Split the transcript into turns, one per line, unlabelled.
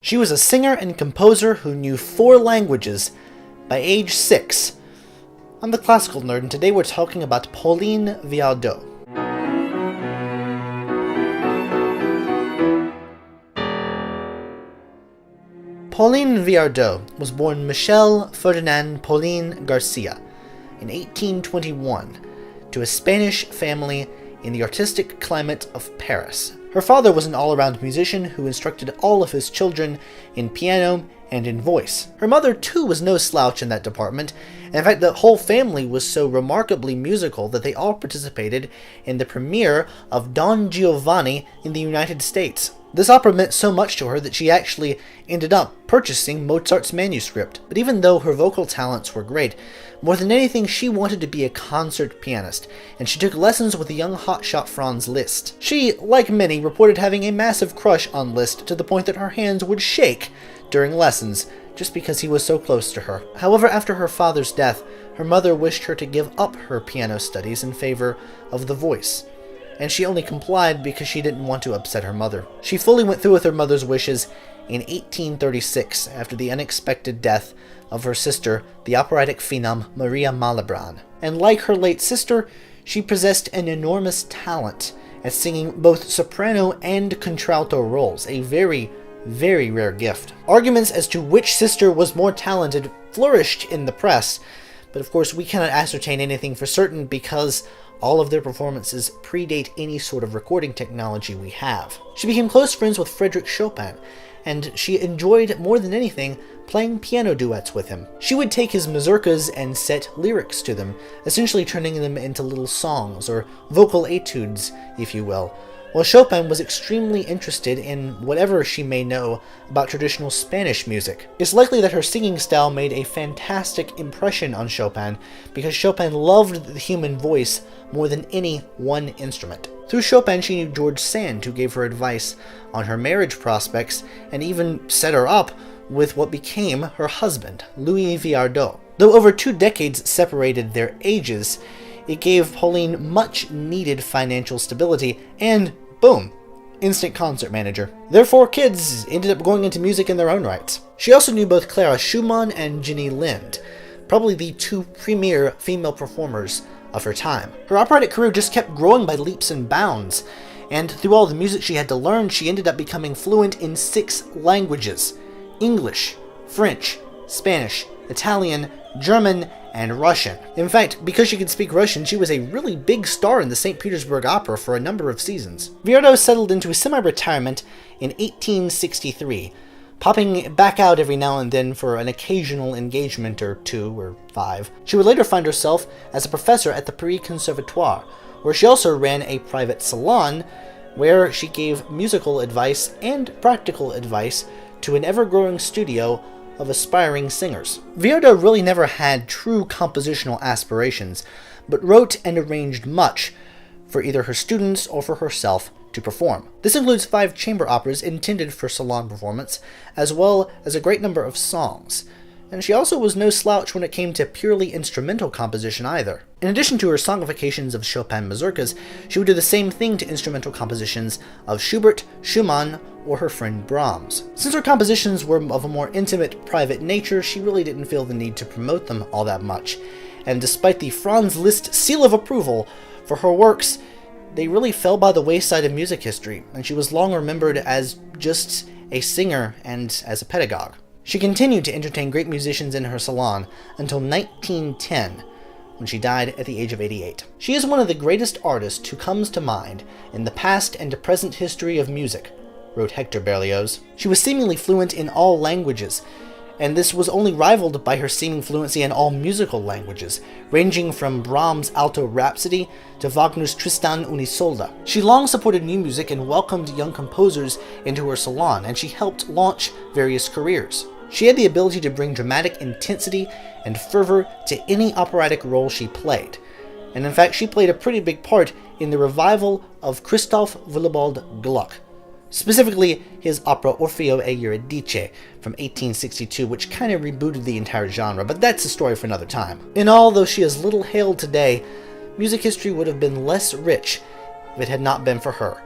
She was a singer and composer who knew 4 languages by age 6. I'm the Classical Nerd, and today we're talking about Pauline Viardot. Pauline Viardot was born Michel Ferdinand Pauline Garcia in 1821 to a Spanish family in the artistic climate of Paris. Her father was an all-around musician who instructed all of his children in piano and in voice. Her mother, too, was no slouch in that department, and in fact the whole family was so remarkably musical that they all participated in the premiere of Don Giovanni in the United States. This opera meant so much to her that she actually ended up purchasing Mozart's manuscript. But even though her vocal talents were great, more than anything she wanted to be a concert pianist, and she took lessons with the young hotshot Franz Liszt. She, like many, reported having a massive crush on Liszt to the point that her hands would shake during lessons, just because he was so close to her. However, after her father's death, her mother wished her to give up her piano studies in favor of the voice, and she only complied because she didn't want to upset her mother. She fully went through with her mother's wishes in 1836 after the unexpected death of her sister, the operatic phenom Maria Malibran. And like her late sister, she possessed an enormous talent at singing both soprano and contralto roles, a very, very rare gift. Arguments as to which sister was more talented flourished in the press, but of course we cannot ascertain anything for certain because all of their performances predate any sort of recording technology we have. She became close friends with Frédéric Chopin, and she enjoyed more than anything playing piano duets with him. She would take his mazurkas and set lyrics to them, essentially turning them into little songs, or vocal etudes, if you will, while Chopin was extremely interested in whatever she may know about traditional Spanish music. It's likely that her singing style made a fantastic impression on Chopin, because Chopin loved the human voice more than any one instrument. Through Chopin, she knew George Sand, who gave her advice on her marriage prospects, and even set her up with what became her husband, Louis Viardot. Though over 2 decades separated their ages, it gave Pauline much needed financial stability, and boom, instant concert manager. Their 4 kids ended up going into music in their own rights. She also knew both Clara Schumann and Jenny Lind, probably the 2 premier female performers of her time. Her operatic career just kept growing by leaps and bounds, and through all the music she had to learn, she ended up becoming fluent in 6 languages: English, French, Spanish, Italian, German, and Russian. In fact, because she could speak Russian, she was a really big star in the St. Petersburg Opera for a number of seasons. Viardot settled into a semi-retirement in 1863, popping back out every now and then for an occasional engagement or 2 or 5. She would later find herself as a professor at the Paris Conservatoire, where she also ran a private salon where she gave musical advice and practical advice to an ever-growing studio of aspiring singers. Viardot really never had true compositional aspirations, but wrote and arranged much for either her students or for herself to perform. This includes 5 chamber operas intended for salon performance, as well as a great number of songs. And she also was no slouch when it came to purely instrumental composition either. In addition to her songifications of Chopin mazurkas, she would do the same thing to instrumental compositions of Schubert, Schumann, or her friend Brahms. Since her compositions were of a more intimate, private nature, she really didn't feel the need to promote them all that much. And despite the Franz Liszt seal of approval for her works, they really fell by the wayside of music history, and she was long remembered as just a singer and as a pedagogue. She continued to entertain great musicians in her salon until 1910, when she died at the age of 88. She is one of the greatest artists who comes to mind in the past and present history of music, wrote Hector Berlioz. She was seemingly fluent in all languages, and this was only rivaled by her seeming fluency in all musical languages, ranging from Brahms' Alto Rhapsody to Wagner's Tristan und Isolde. She long supported new music and welcomed young composers into her salon, and she helped launch various careers. She had the ability to bring dramatic intensity and fervor to any operatic role she played, and in fact she played a pretty big part in the revival of Christoph Willibald Gluck, specifically his opera Orfeo e Eurydice from 1862, which kind of rebooted the entire genre, but that's a story for another time. In all, though she is little hailed today, music history would have been less rich if it had not been for her.